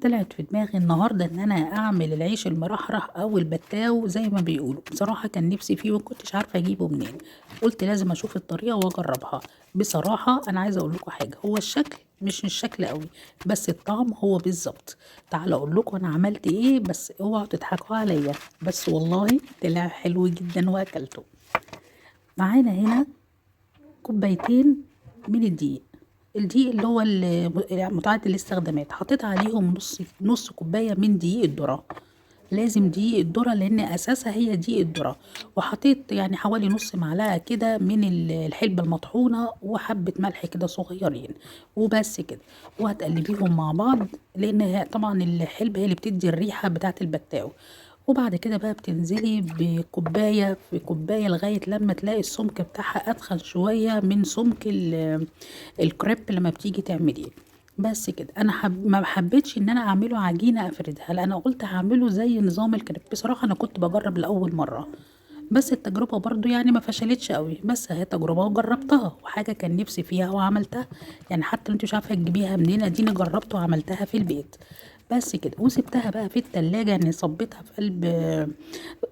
طلعت في دماغي النهارده ان انا اعمل العيش المرحرح او البتاو زي ما بيقولوا. بصراحه كان نفسي فيه ومكنتش عارفه اجيبه منين. قلت لازم اشوف الطريقه واجربها. بصراحه انا عايزه اقول لكم حاجه، هو الشكل مش الشكل قوي، بس الطعم هو بالظبط. تعالى اقول لكم انا عملت ايه، بس اوعوا تضحكوا عليا، بس والله طلع حلو جدا واكلته. معانا هنا كوبايتين من الدقيق. الدقيق اللي هو متعدد الاستخدامات، حطيت عليهم نص كوباية من دقيق الذرة. لازم دقيق الذرة لأن أساسها هي دقيق الذرة. وحطيت يعني حوالي نص معلقة كده من الحلبة المطحونة وحبة ملح كده صغيرين، وبس كده. وهتقلبيهم مع بعض لأن طبعا الحلبة هي اللي بتدي الريحة بتاعة البتاو. وبعد كده بقى بتنزلي بكوباية في كوباية لغاية لما تلاقي السمك بتاعها أدخن شوية من سمك الكريب لما بتيجي تعمليه. بس كده. انا ما حبيتش ان انا اعمله عجينه افردها، لا انا قلت هعمله زي نظام الكريب. بصراحه انا كنت بجرب لاول مره، بس التجربه برضو يعني ما فشلتش قوي، بس هي تجربه وجربتها وحاجه كان نفسي فيها وعملتها. يعني حتى لو انت مش عارفه تجيبيها منين، اديني جربت وعملتها في البيت. بس كده. وسبتها بقى في التلاجة، يعني صبيتها في قلب،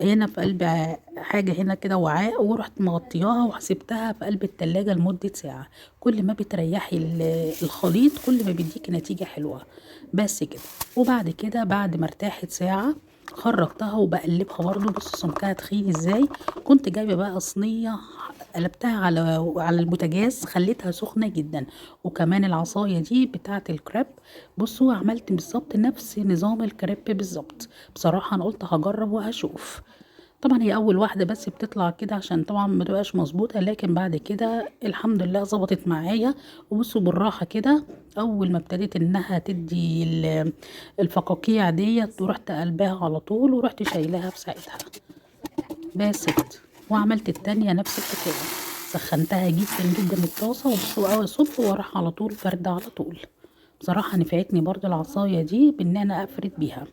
هنا في قلب حاجة هنا كده وعاء، ورحت مغطياها وسبتها في قلب التلاجة لمدة ساعة. كل ما بتريحي الخليط كل ما بيديك نتيجة حلوة. بس كده. وبعد كده بعد ما ارتاحت ساعة خرجتها وبقلبها برضه. بص سمكها تخين ازاي. كنت جايبة بقى صينية، قلبتها على البوتاجاز، خليتها سخنة جدا. وكمان العصاية دي بتاعة الكريب. بصوا عملت بالظبط نفس نظام الكريب بالظبط. بصراحة انا قلت هجرب وهشوف. طبعا هي اول واحدة بس بتطلع كده عشان طبعا ما تبقاش مظبوطة، لكن بعد كده الحمد لله ظبطت معايا. وبصوا بالراحة كده، اول ما ابتديت انها تدي الفقاقيع ديت ورحت قلبها على طول ورحت شايلاها في ساعتها. بس كده. وعملت التانية نفس الحكاية، سخنتها جدا جدا الطاسة وبصوا اول صب وراح على طول فرد على طول. بصراحة نفعتني برضو العصاية دي بان انا افرد بيها.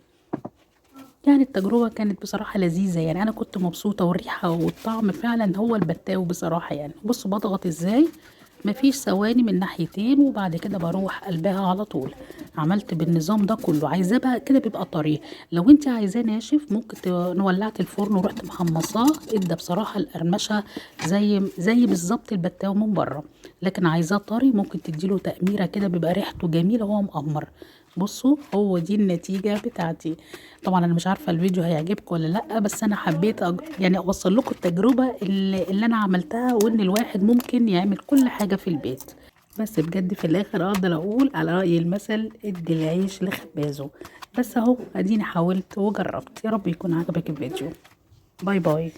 يعني التجربة كانت بصراحة لذيذة، يعني أنا كنت مبسوطة والريحة والطعم فعلا هو البتاو بصراحة. يعني بصوا بضغط ازاي، مفيش ثواني من ناحيتين وبعد كده بروح قلبها على طول. عملت بالنظام ده كله. عايزاه بقى كده بيبقى طري، لو انت عايزاه ناشف ممكن ولعت الفرن ورحت محمصاه، ادى بصراحة القرمشة زي بالظبط البتاو من بره. لكن عايزاه طري ممكن تديله تقميرة كده بيبقى ريحته جميلة وهو مقمر. بصوا هو دي النتيجة بتاعتي. طبعا انا مش عارفة الفيديو هيعجبكم ولا لا، بس انا حبيت يعني اوصل لكم التجربة اللي انا عملتها، وان الواحد ممكن يعمل كل حاجة في البيت. بس بجد في الاخر اقدر اقول على رأي المثل ادي العيش لخبازه. بس اهو اديني حاولت وجربت. يا رب يكون عجبك الفيديو. باي باي.